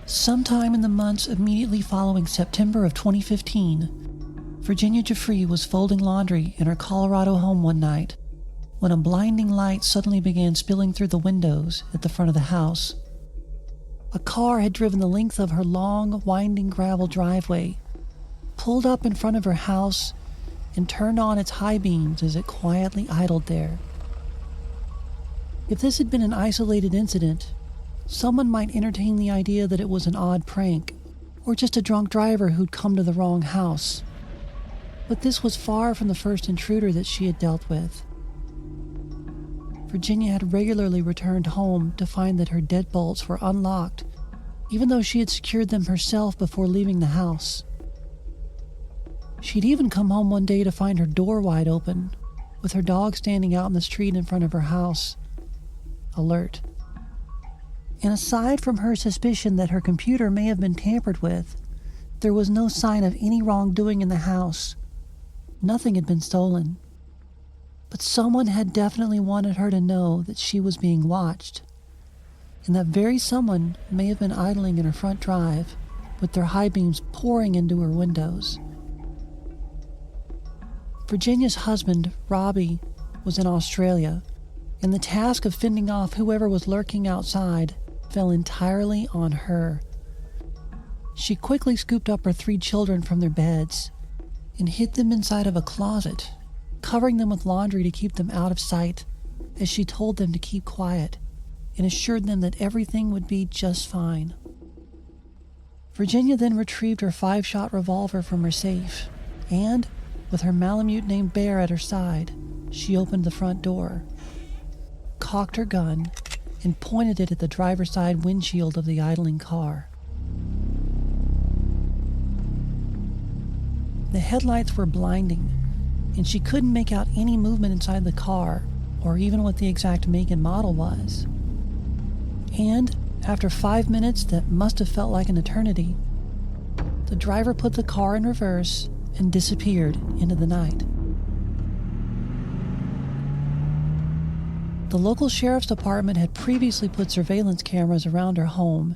Sometime in the months immediately following September of 2015, Virginia Giuffre was folding laundry in her Colorado home one night when a blinding light suddenly began spilling through the windows at the front of the house. A car had driven the length of her long, winding gravel driveway, pulled up in front of her house, and turned on its high beams as it quietly idled there. If this had been an isolated incident, someone might entertain the idea that it was an odd prank, or just a drunk driver who'd come to the wrong house. But this was far from the first intruder that she had dealt with. Virginia had regularly returned home to find that her deadbolts were unlocked, even though she had secured them herself before leaving the house. She'd even come home one day to find her door wide open, with her dog standing out in the street in front of her house, alert. And aside from her suspicion that her computer may have been tampered with, there was no sign of any wrongdoing in the house. Nothing had been stolen. But someone had definitely wanted her to know that she was being watched. And that very someone may have been idling in her front drive, with their high beams pouring into her windows. Virginia's husband, Robbie, was in Australia, and the task of fending off whoever was lurking outside fell entirely on her. She quickly scooped up her 3 children from their beds and hid them inside of a closet, covering them with laundry to keep them out of sight, as she told them to keep quiet and assured them that everything would be just fine. Virginia then retrieved her 5-shot revolver from her safe, and, with her Malamute named Bear at her side, she opened the front door, cocked her gun, and pointed it at the driver's side windshield of the idling car. The headlights were blinding, and she couldn't make out any movement inside the car, or even what the exact make and model was. And, after 5 minutes that must have felt like an eternity, the driver put the car in reverse and disappeared into the night. The local sheriff's department had previously put surveillance cameras around her home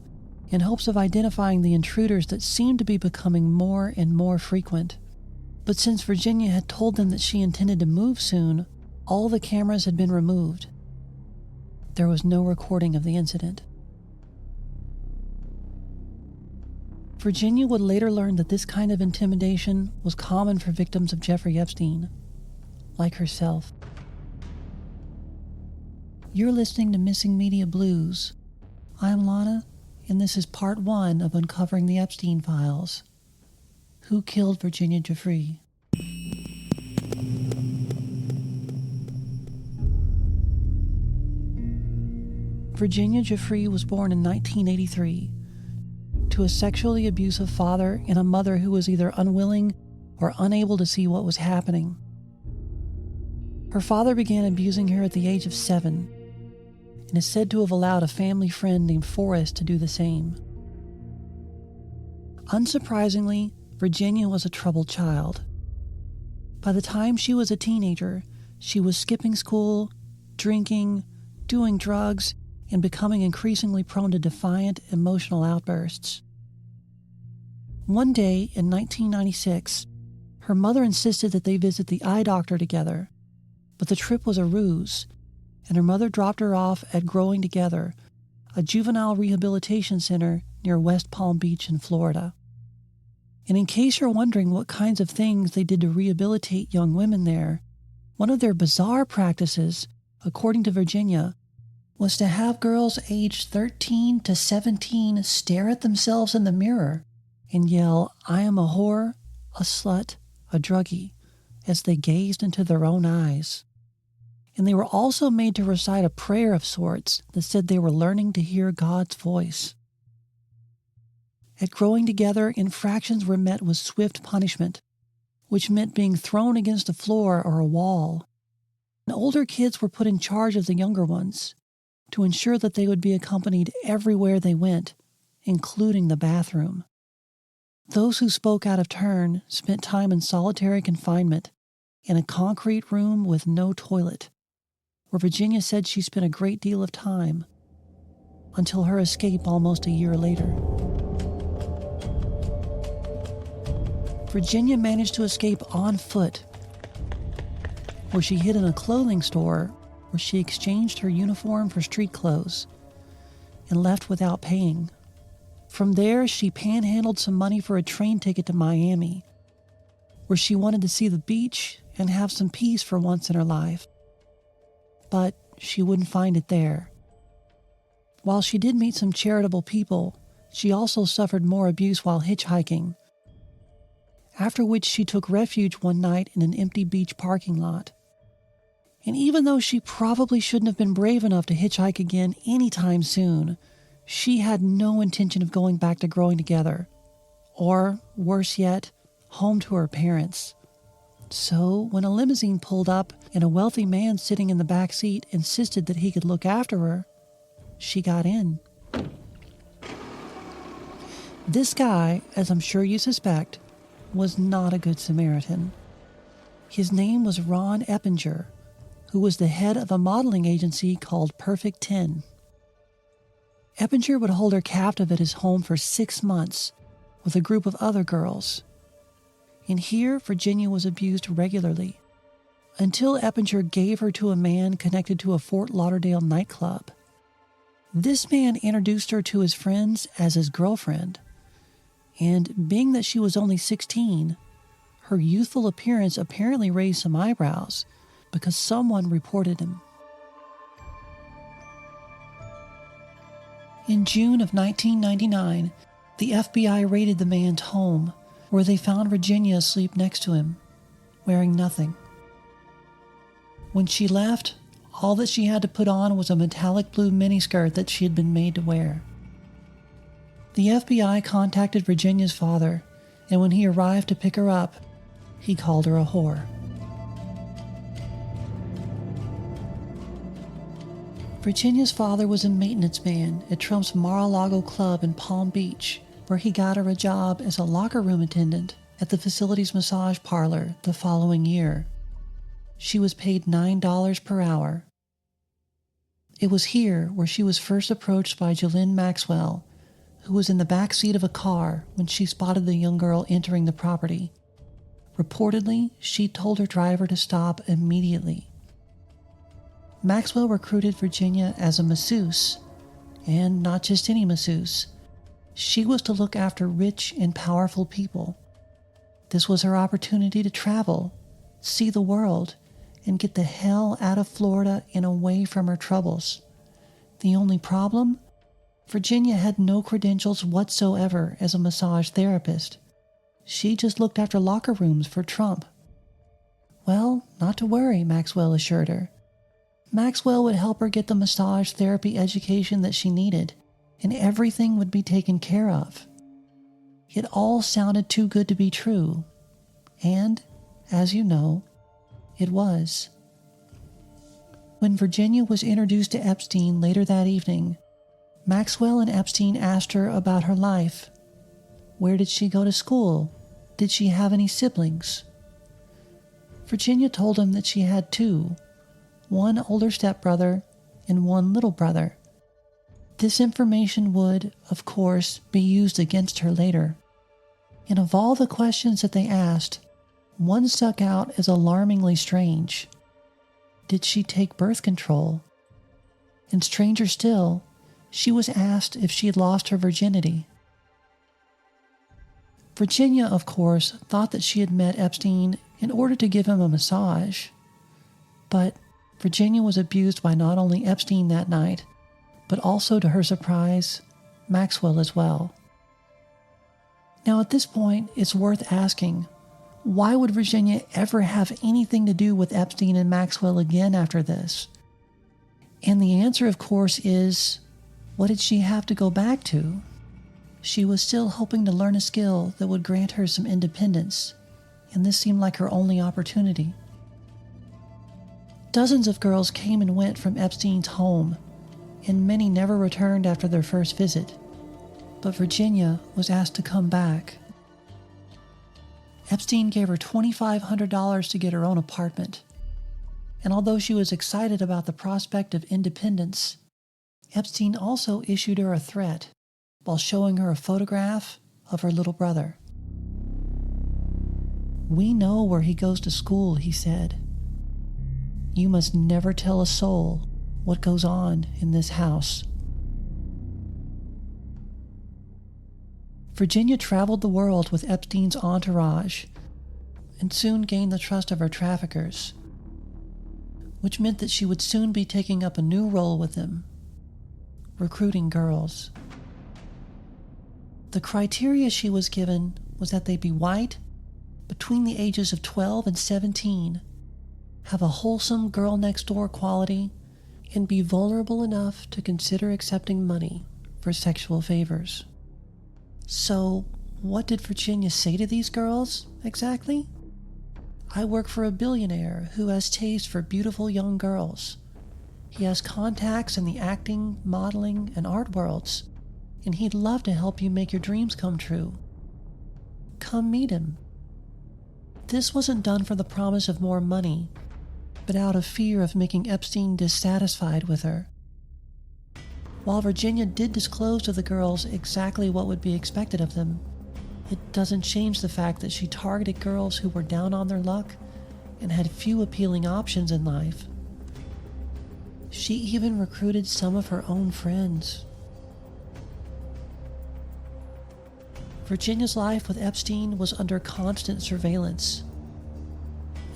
in hopes of identifying the intruders that seemed to be becoming more and more frequent. But since Virginia had told them that she intended to move soon, all the cameras had been removed. There was no recording of the incident. Virginia would later learn that this kind of intimidation was common for victims of Jeffrey Epstein, like herself. You're listening to Missing Media Blues. I'm Lana, and this is part 1 of Uncovering the Epstein Files. Who killed Virginia Giuffre? Virginia Giuffre was born in 1983 to a sexually abusive father and a mother who was either unwilling or unable to see what was happening. Her father began abusing her at the age of 7 and is said to have allowed a family friend named Forrest to do the same. Unsurprisingly, Virginia was a troubled child. By the time she was a teenager, she was skipping school, drinking, doing drugs, and becoming increasingly prone to defiant, emotional outbursts. One day in 1996, her mother insisted that they visit the eye doctor together, but the trip was a ruse, and her mother dropped her off at Growing Together, a juvenile rehabilitation center near West Palm Beach in Florida. And in case you're wondering what kinds of things they did to rehabilitate young women there, one of their bizarre practices, according to Virginia, was to have girls aged 13 to 17 stare at themselves in the mirror and yell, "I am a whore, a slut, a druggie," as they gazed into their own eyes. And they were also made to recite a prayer of sorts that said they were learning to hear God's voice. At Growing Together, infractions were met with swift punishment, which meant being thrown against a floor or a wall. And older kids were put in charge of the younger ones to ensure that they would be accompanied everywhere they went, including the bathroom. Those who spoke out of turn spent time in solitary confinement in a concrete room with no toilet, where Virginia said she spent a great deal of time, until her escape almost a year later. Virginia managed to escape on foot, where she hid in a clothing store where she exchanged her uniform for street clothes and left without paying. From there, she panhandled some money for a train ticket to Miami, where she wanted to see the beach and have some peace for once in her life. But she wouldn't find it there. While she did meet some charitable people, she also suffered more abuse while hitchhiking, after which she took refuge one night in an empty beach parking lot. And even though she probably shouldn't have been brave enough to hitchhike again anytime soon, she had no intention of going back to growing together, or, worse yet, home to her parents. So, when a limousine pulled up and a wealthy man sitting in the back seat insisted that he could look after her, she got in. This guy, as I'm sure you suspect, was not a good Samaritan. His name was Ron Eppinger, who was the head of a modeling agency called Perfect 10. Eppinger would hold her captive at his home for 6 months with a group of other girls. And here, Virginia was abused regularly, until Eppinger gave her to a man connected to a Fort Lauderdale nightclub. This man introduced her to his friends as his girlfriend, and being that she was only 16, her youthful appearance apparently raised some eyebrows because someone reported him. In June of 1999, the FBI raided the man's home, where they found Virginia asleep next to him, wearing nothing. When she left, all that she had to put on was a metallic blue miniskirt that she had been made to wear. The FBI contacted Virginia's father, and when he arrived to pick her up, he called her a whore. Virginia's father was a maintenance man at Trump's Mar-a-Lago club in Palm Beach, where he got her a job as a locker room attendant at the facility's massage parlor the following year. She was paid $9 per hour. It was here where she was first approached by Jolynn Maxwell, who was in the back seat of a car when she spotted the young girl entering the property. Reportedly, she told her driver to stop immediately. Maxwell recruited Virginia as a masseuse, and not just any masseuse. She was to look after rich and powerful people. This was her opportunity to travel, see the world, and get the hell out of Florida and away from her troubles. The only problem? Virginia had no credentials whatsoever as a massage therapist. She just looked after locker rooms for Trump. Well, not to worry, Maxwell assured her. Maxwell would help her get the massage therapy education that she needed, and everything would be taken care of. It all sounded too good to be true. And, as you know, it was. When Virginia was introduced to Epstein later that evening, Maxwell and Epstein asked her about her life. Where did she go to school? Did she have any siblings? Virginia told him that she had 2, one older stepbrother and one little brother. This information would, of course, be used against her later. And of all the questions that they asked, one stuck out as alarmingly strange. Did she take birth control? And stranger still, she was asked if she had lost her virginity. Virginia, of course, thought that she had met Epstein in order to give him a massage. But Virginia was abused by not only Epstein that night, but also, to her surprise, Maxwell as well. Now at this point, it's worth asking, why would Virginia ever have anything to do with Epstein and Maxwell again after this? And the answer, of course, is, what did she have to go back to? She was still hoping to learn a skill that would grant her some independence, and this seemed like her only opportunity. Dozens of girls came and went from Epstein's home, and many never returned after their first visit. But Virginia was asked to come back. Epstein gave her $2,500 to get her own apartment, and although she was excited about the prospect of independence, Epstein also issued her a threat while showing her a photograph of her little brother. "We know where he goes to school," he said. "You must never tell a soul what goes on in this house." Virginia traveled the world with Epstein's entourage and soon gained the trust of her traffickers, which meant that she would soon be taking up a new role with them, recruiting girls. The criteria she was given was that they be white, between the ages of 12 and 17, have a wholesome girl-next-door quality, and be vulnerable enough to consider accepting money for sexual favors. So, what did Virginia say to these girls, exactly? "I work for a billionaire who has taste for beautiful young girls. He has contacts in the acting, modeling, and art worlds, and he'd love to help you make your dreams come true. Come meet him." This wasn't done for the promise of more money, but out of fear of making Epstein dissatisfied with her. While Virginia did disclose to the girls exactly what would be expected of them, it doesn't change the fact that she targeted girls who were down on their luck and had few appealing options in life. She even recruited some of her own friends. Virginia's life with Epstein was under constant surveillance.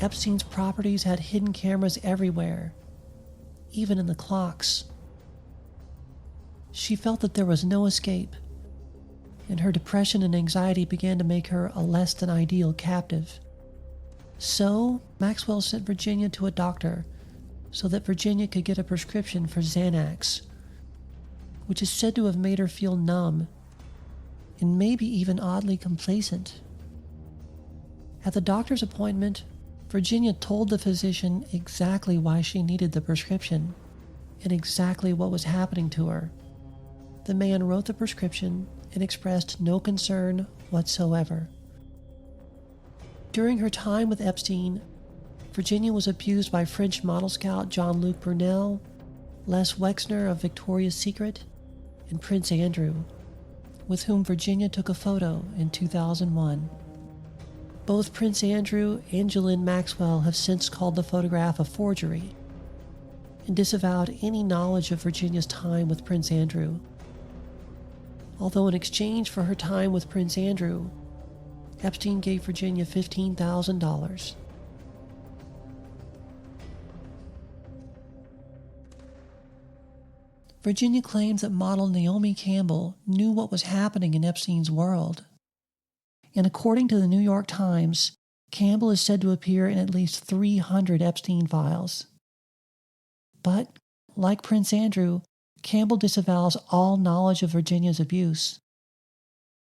Epstein's properties had hidden cameras everywhere, even in the clocks. She felt that there was no escape, and her depression and anxiety began to make her a less than ideal captive. So, Maxwell sent Virginia to a doctor so that Virginia could get a prescription for Xanax, which is said to have made her feel numb and maybe even oddly complacent. At the doctor's appointment, Virginia told the physician exactly why she needed the prescription and exactly what was happening to her. The man wrote the prescription and expressed no concern whatsoever. During her time with Epstein, Virginia was abused by French model scout Jean-Luc Brunel, Les Wexner of Victoria's Secret, and Prince Andrew, with whom Virginia took a photo in 2001. Both Prince Andrew and Ghislaine Maxwell have since called the photograph a forgery and disavowed any knowledge of Virginia's time with Prince Andrew. Although in exchange for her time with Prince Andrew, Epstein gave Virginia $15,000. Virginia claims that model Naomi Campbell knew what was happening in Epstein's world. And according to the New York Times, Campbell is said to appear in at least 300 Epstein files. But, like Prince Andrew, Campbell disavows all knowledge of Virginia's abuse.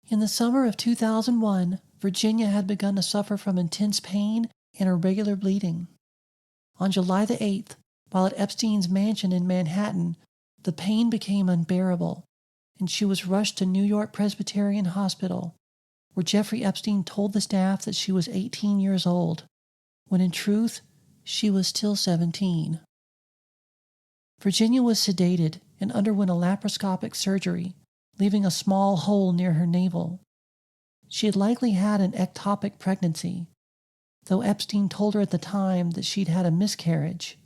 In the summer of 2001, Virginia had begun to suffer from intense pain and irregular bleeding. On July the 8th, while at Epstein's mansion in Manhattan, the pain became unbearable, and she was rushed to New York Presbyterian Hospital, where Jeffrey Epstein told the staff that she was 18 years old, when in truth, she was still 17. Virginia was sedated and underwent a laparoscopic surgery, leaving a small hole near her navel. She had likely had an ectopic pregnancy, though Epstein told her at the time that she'd had a miscarriage.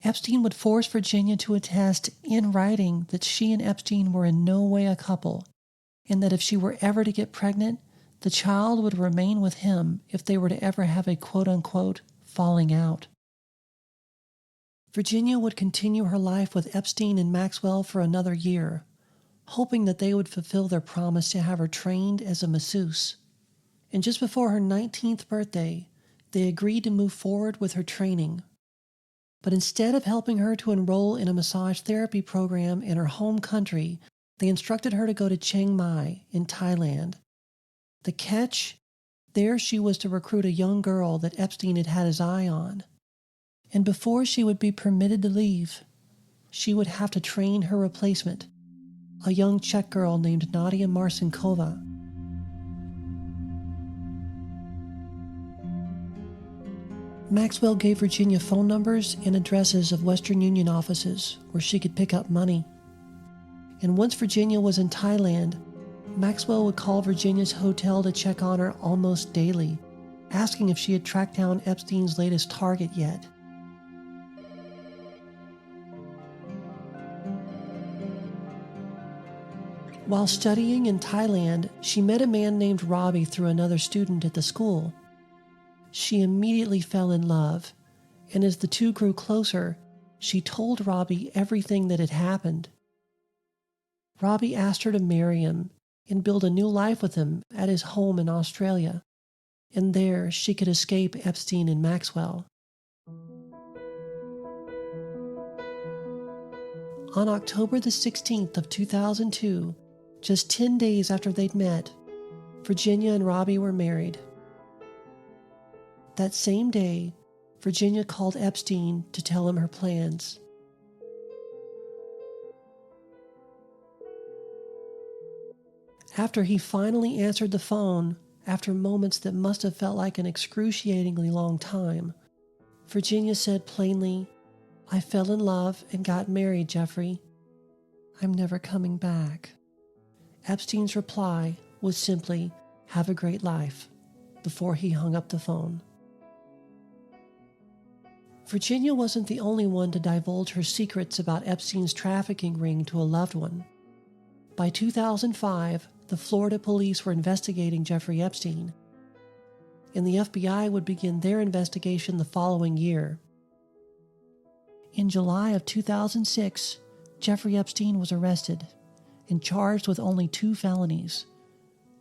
Epstein would force Virginia to attest in writing that she and Epstein were in no way a couple, and that if she were ever to get pregnant, the child would remain with him if they were to ever have a quote-unquote falling out. Virginia would continue her life with Epstein and Maxwell for another year, hoping that they would fulfill their promise to have her trained as a masseuse. And just before her 19th birthday, they agreed to move forward with her training. But instead of helping her to enroll in a massage therapy program in her home country, they instructed her to go to Chiang Mai in Thailand. The catch? There she was to recruit a young girl that Epstein had had his eye on. And before she would be permitted to leave, she would have to train her replacement, a young Czech girl named Nadia Marcinkova. Maxwell gave Virginia phone numbers and addresses of Western Union offices where she could pick up money. And once Virginia was in Thailand, Maxwell would call Virginia's hotel to check on her almost daily asking if she had tracked down Epstein's latest target yet. While studying in Thailand, she met a man named Robbie through another student at the school. She immediately fell in love, and as the two grew closer, she told Robbie everything that had happened. Robbie asked her to marry him and build a new life with him at his home in Australia, and there she could escape Epstein and Maxwell. On October the 16th of 2002, just 10 days after they'd met, Virginia and Robbie were married. That same day, Virginia called Epstein to tell him her plans. After he finally answered the phone, after moments that must have felt like an excruciatingly long time, Virginia said plainly, "I fell in love and got married, Giuffre. I'm never coming back." Epstein's reply was simply, "Have a great life," before he hung up the phone. Virginia wasn't the only one to divulge her secrets about Epstein's trafficking ring to a loved one. By 2005, the Florida police were investigating Jeffrey Epstein, and the FBI would begin their investigation the following year. In July of 2006, Jeffrey Epstein was arrested and charged with only 2 felonies: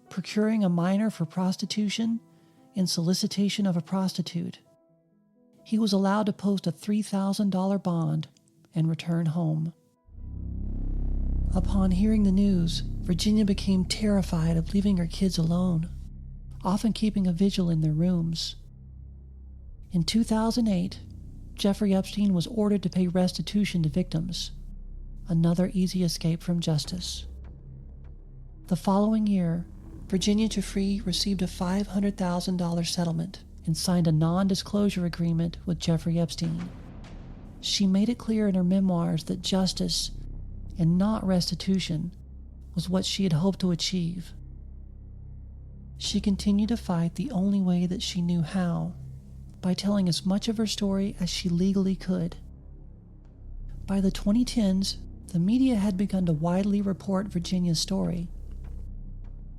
procuring a minor for prostitution and solicitation of a prostitute. He was allowed to post a $3,000 bond and return home. Upon hearing the news, Virginia became terrified of leaving her kids alone, often keeping a vigil in their rooms. In 2008, Jeffrey Epstein was ordered to pay restitution to victims, another easy escape from justice. The following year, Virginia Giuffre received a $500,000 settlement and signed a non-disclosure agreement with Jeffrey Epstein. She made it clear in her memoirs that justice, and not restitution, was what she had hoped to achieve. She continued to fight the only way that she knew how, by telling as much of her story as she legally could. By the 2010s, the media had begun to widely report Virginia's story,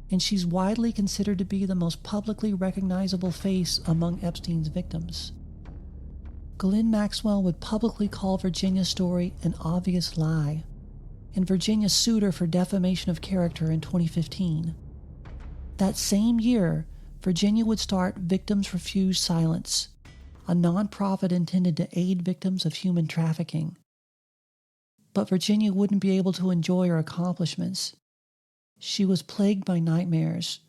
and she's widely considered to be the most publicly recognizable face among Epstein's victims. Ghislaine Maxwell would publicly call Virginia's story an obvious lie, and Virginia sued her for defamation of character in 2015. That same year, Virginia would start Victims Refuse Silence, a nonprofit intended to aid victims of human trafficking. But Virginia wouldn't be able to enjoy her accomplishments. She was plagued by nightmares,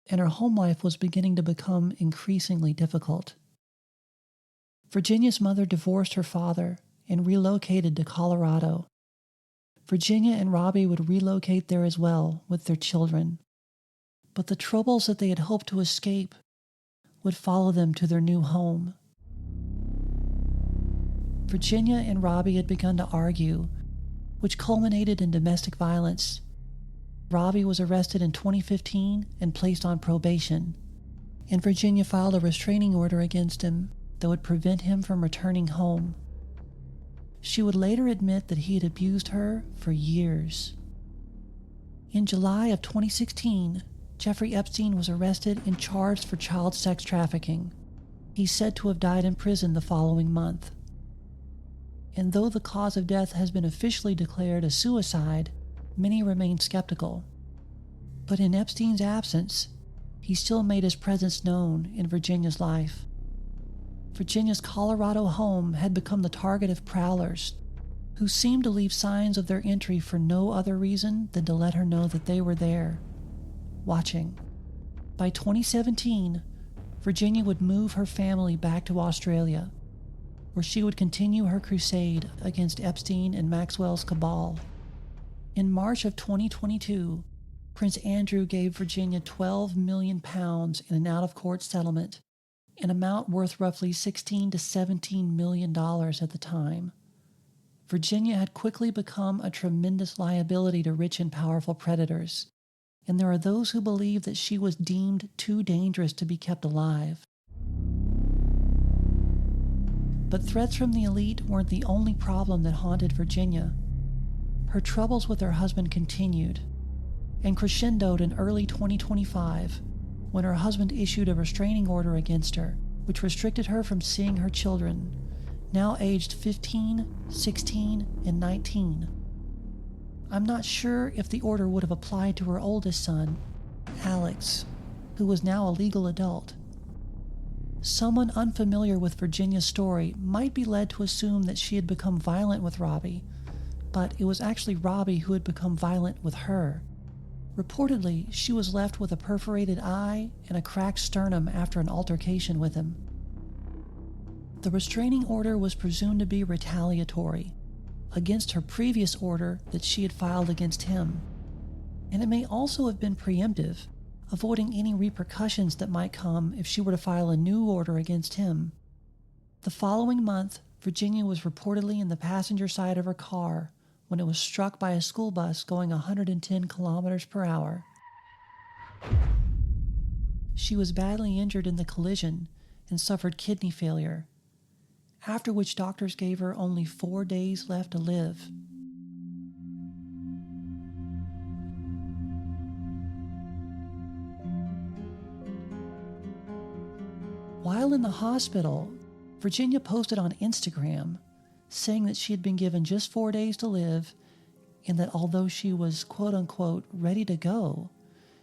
and her home life was beginning to become increasingly difficult. Virginia's mother divorced her father and relocated to Colorado. Virginia and Robbie would relocate there as well with their children. But the troubles that they had hoped to escape would follow them to their new home. Virginia and Robbie had begun to argue, which culminated in domestic violence. Robbie was arrested in 2015 and placed on probation, and Virginia filed a restraining order against him that would prevent him from returning home. She would later admit that he had abused her for years. In July of 2016, Jeffrey Epstein was arrested and charged for child sex trafficking. He's said to have died in prison the following month. And though the cause of death has been officially declared a suicide, many remain skeptical. But in Epstein's absence, he still made his presence known in Virginia's life. Virginia's Colorado home had become the target of prowlers, who seemed to leave signs of their entry for no other reason than to let her know that they were there, watching. By 2017, Virginia would move her family back to Australia, where she would continue her crusade against Epstein and Maxwell's cabal. In March of 2022, Prince Andrew gave Virginia £12 million in an out-of-court settlement, an amount worth roughly $16 to $17 million at the time. Virginia had quickly become a tremendous liability to rich and powerful predators, and there are those who believe that she was deemed too dangerous to be kept alive. But threats from the elite weren't the only problem that haunted Virginia. Her troubles with her husband continued, and crescendoed in early 2025 when her husband issued a restraining order against her, which restricted her from seeing her children, now aged 15, 16, and 19. I'm not sure if the order would have applied to her oldest son, Alex, who was now a legal adult. Someone unfamiliar with Virginia's story might be led to assume that she had become violent with Robbie, but it was actually Robbie who had become violent with her. Reportedly, she was left with a perforated eye and a cracked sternum after an altercation with him. The restraining order was presumed to be retaliatory against her previous order that she had filed against him, and it may also have been preemptive, avoiding any repercussions that might come if she were to file a new order against him. The following month, Virginia was reportedly in the passenger side of her car when it was struck by a school bus going 110 kilometers per hour. She was badly injured in the collision and suffered kidney failure, after which doctors gave her only 4 days left to live. While in the hospital, Virginia posted on Instagram saying that she had been given just 4 days to live and that although she was quote-unquote ready to go,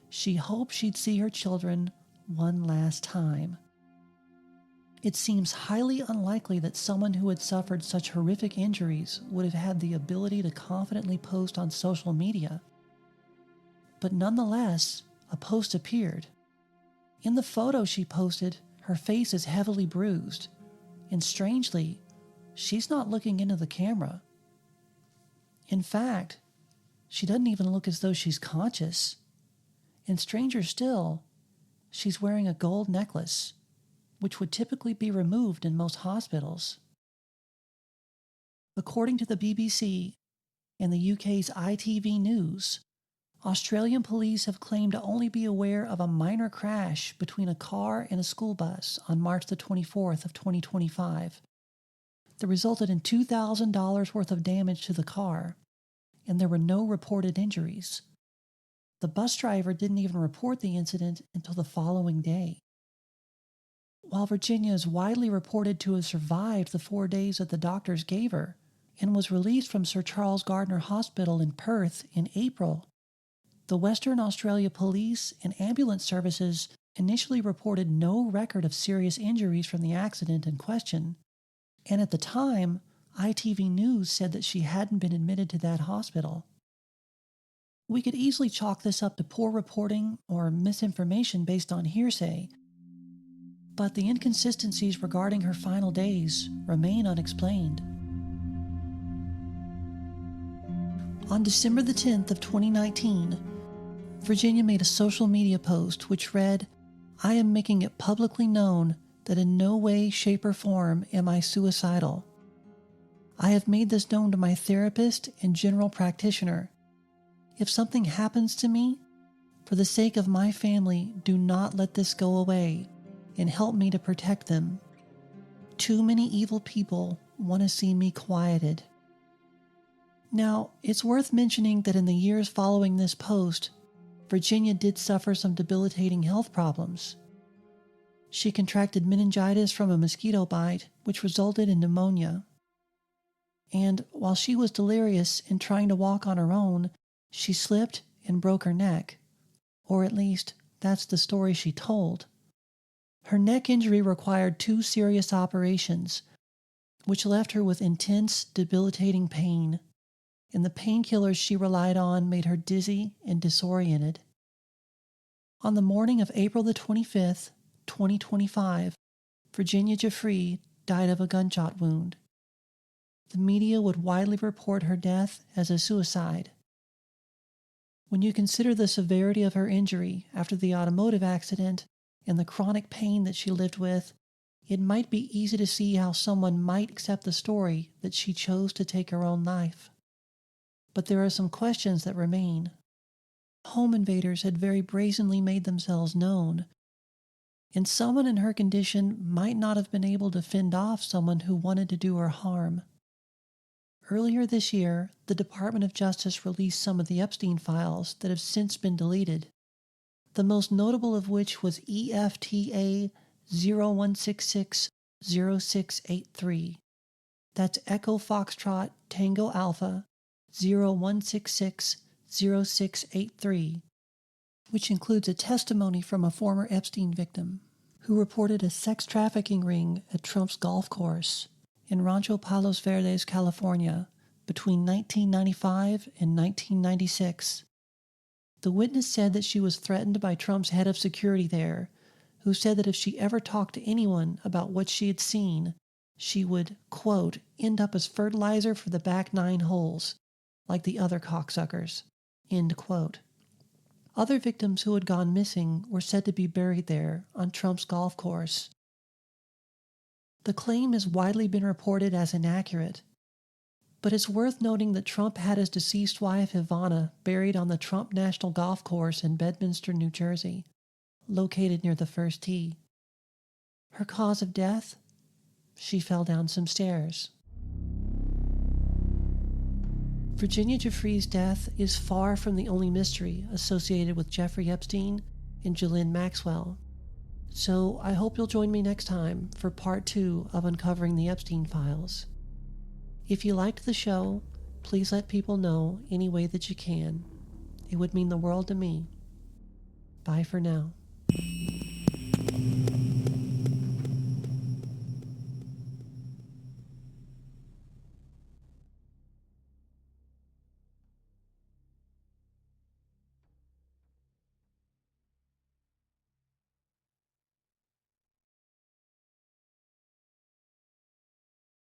she hoped she'd see her children one last time. It seems highly unlikely that someone who had suffered such horrific injuries would have had the ability to confidently post on social media. But nonetheless, a post appeared. In the photo she posted, her face is heavily bruised, and strangely, she's not looking into the camera. In fact, she doesn't even look as though she's conscious. And stranger still, she's wearing a gold necklace, which would typically be removed in most hospitals. According to the BBC and the UK's ITV News, Australian police have claimed to only be aware of a minor crash between a car and a school bus on March the 24th of 2025 that resulted in $2,000 worth of damage to the car, and there were no reported injuries. The bus driver didn't even report the incident until the following day. While Virginia is widely reported to have survived the 4 days that the doctors gave her and was released from Sir Charles Gardner Hospital in Perth in April, the Western Australia Police and ambulance services initially reported no record of serious injuries from the accident in question, and at the time, ITV News said that she hadn't been admitted to that hospital. We could easily chalk this up to poor reporting or misinformation based on hearsay, but the inconsistencies regarding her final days remain unexplained. On December the 10th of 2019, Virginia made a social media post which read, "I am making it publicly known that in no way, shape, or form am I suicidal. I have made this known to my therapist and general practitioner. If something happens to me, for the sake of my family, do not let this go away and help me to protect them. Too many evil people want to see me quieted." Now, it's worth mentioning that in the years following this post, Virginia did suffer some debilitating health problems. She contracted meningitis from a mosquito bite, which resulted in pneumonia. And while she was delirious and trying to walk on her own, she slipped and broke her neck. Or at least, that's the story she told. Her neck injury required 2 serious operations, which left her with intense, debilitating pain, and the painkillers she relied on made her dizzy and disoriented. On the morning of April the 25th, 2025, Virginia Giuffre died of a gunshot wound. The media would widely report her death as a suicide. When you consider the severity of her injury after the automotive accident and the chronic pain that she lived with, it might be easy to see how someone might accept the story that she chose to take her own life. But there are some questions that remain. Home invaders had very brazenly made themselves known. and someone in her condition might not have been able to fend off someone who wanted to do her harm. Earlier this year, the Department of Justice released some of the Epstein files that have since been deleted, the most notable of which was EFTA 01660683. That's Echo Foxtrot Tango Alpha 01660683, which includes a testimony from a former Epstein victim who reported a sex trafficking ring at Trump's golf course in Rancho Palos Verdes, California, between 1995 and 1996. The witness said that she was threatened by Trump's head of security there, who said that if she ever talked to anyone about what she had seen, she would, quote, end up as fertilizer for the back 9 holes, like the other cocksuckers, end quote. Other victims who had gone missing were said to be buried there on Trump's golf course. The claim has widely been reported as inaccurate, but it's worth noting that Trump had his deceased wife Ivana buried on the Trump National Golf Course in Bedminster, New Jersey, located near the first tee. Her cause of death? She fell down some stairs. Virginia Giuffre's death is far from the only mystery associated with Jeffrey Epstein and Ghislaine Maxwell. So I hope you'll join me next time for part 2 of Uncovering the Epstein Files. If you liked the show, please let people know any way that you can. It would mean the world to me. Bye for now.